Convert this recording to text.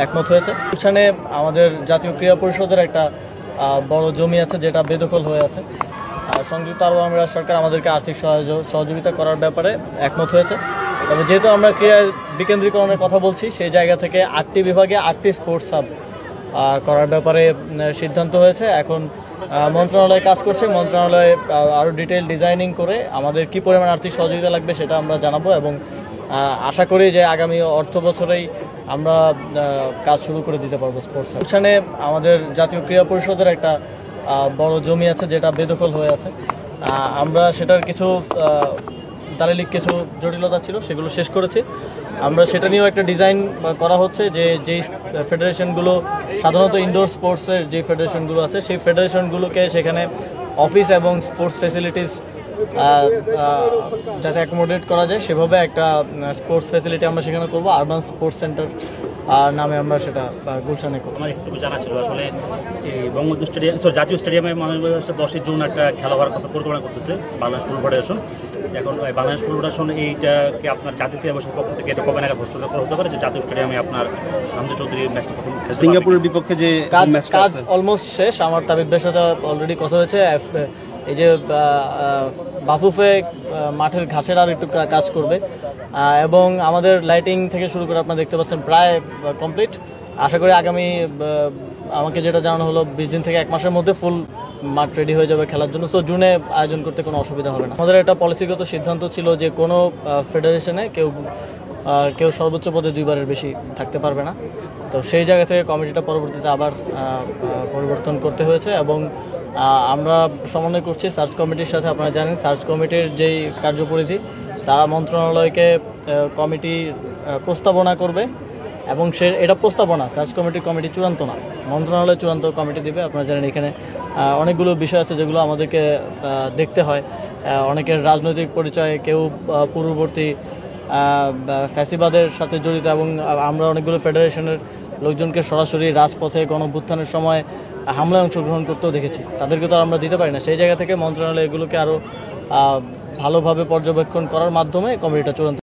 একমত হয়েছে। এখানে আমাদের জাতীয় ক্রীড়া পরিষদের একটা বড় জমি আছে যেটা বেদখল হয়ে আছে। সংযুক্ত আরব আমিরাত সরকার আমাদেরকে আর্থিক সহযোগিতা করার ব্যাপারে একমত হয়েছে। তবে যেহেতু আমরা ক্রীড়া বিকেন্দ্রীকরণের কথা বলছি, সেই জায়গা থেকে 8টি বিভাগে 8টি স্পোর্টস হাব করার ব্যাপারে সিদ্ধান্ত হয়েছে। এখন মন্ত্রণালয় কাজ করছে, মন্ত্রণালয় আরও ডিটেইল ডিজাইনিং করে আমাদের কী পরিমাণ আর্থিক সহযোগিতা লাগবে সেটা আমরা জানাবো এবং আশা করি যে আগামী অর্থ বছরেই আমরা কাজ শুরু করে দিতে পারবো স্পোর্টস। এখানে আমাদের জাতীয় ক্রীড়া পরিষদের একটা বড় জমি আছে যেটা বেদখল হয়ে আছে। আমরা সেটার কিছু দালিলিক কিছু জটিলতা ছিল, সেগুলো শেষ করেছি। আমরা সেটা নিয়েও একটা ডিজাইন করা হচ্ছে যে যেই ফেডারেশনগুলো সাধারণত ইনডোর স্পোর্টসের যে ফেডারেশনগুলো আছে সেই ফেডারেশনগুলোকে সেখানে অফিস এবং স্পোর্টস ফেসিলিটিস যাতে অ্যাকোমোডেট করা যায় সেভাবে একটা স্পোর্টস ফেসিলিটি আমরা সেখানে করবো। আরবান স্পোর্টস সেন্টার নামে আমরা সেটা গুলশানে করবো। আমার একটু জানা ছিল আসলে এই বঙ্গবন্ধু স্টেডিয়াম জাতীয় স্টেডিয়ামে মানুষ 10ই জুন একটা খেলা হওয়ার কথা পরিকল্পনা করতেছে বাংলাদেশ ফুটবল ফেডারেশন। এখন বাংলাদেশ ফুটবল ফেডারেশন এইটাকে আপনার জাতীয় ক্রীড়া পরিষদের পক্ষ থেকে এটা কবে নাগাদ ঘোষণা করা হতে পারে যে জাতীয় স্টেডিয়ামে আপনার হামজা চৌধুরী ম্যাচটা প্রথম সিঙ্গাপুরের বিপক্ষে যে কাজ অলমোস্ট শেষ। আমার তাবিবদের সাথে অলরেডি কথা হয়েছে। এই যে বাফুফে মাঠের ঘাসের আর একটু কাজ করবে এবং আমাদের লাইটিং থেকে শুরু করে আপনারা দেখতে পাচ্ছেন প্রায় কমপ্লিট। আশা করি আগামী আমাকে যেটা জানানো হলো 20 দিন থেকে 1 মাসের মধ্যে ফুল মাঠ রেডি হয়ে যাবে খেলার জন্য। সো জুনে আয়োজন করতে কোনো অসুবিধা হবে না। আমাদের একটা পলিসিগত সিদ্ধান্ত ছিল যে কোনো ফেডারেশনে কেউ সর্বোচ্চ পদে 2 বারের বেশি থাকতে পারবে না। তো সেই জায়গা থেকে কমিটিটা পরবর্তীতে আবার পরিবর্তন করতে হয়েছে এবং আমরা সমন্বয় করছি সার্চ কমিটির সাথে। আপনারা জানেন সার্চ কমিটির যেই কার্যপরিধি তারা মন্ত্রণালয়কে কমিটি প্রস্তাবনা করবে এবং এটা প্রস্তাবনা, সার্চ কমিটি চূড়ান্ত না, মন্ত্রণালয় চূড়ান্ত কমিটি দিবে। আপনারা জানেন এখানে অনেকগুলো বিষয় আছে যেগুলো আমাদেরকে দেখতে হয়। অনেকের রাজনৈতিক পরিচয়, কেউ পূর্ববর্তী ফ্যাসিবাদের সাথে জড়িত এবং আমরা অনেকগুলো ফেডারেশনের লোকজনকে সরাসরি রাজপথে গণঅভ্যুত্থানের সময় হামলায় অংশগ্রহণ করতেও দেখেছি। তাদেরকে তো আমরা দিতে পারি না। সেই জায়গা থেকে মন্ত্রণালয় এগুলোকে আরও ভালোভাবে পর্যবেক্ষণ করার মাধ্যমে কমিটিটা চূড়ান্ত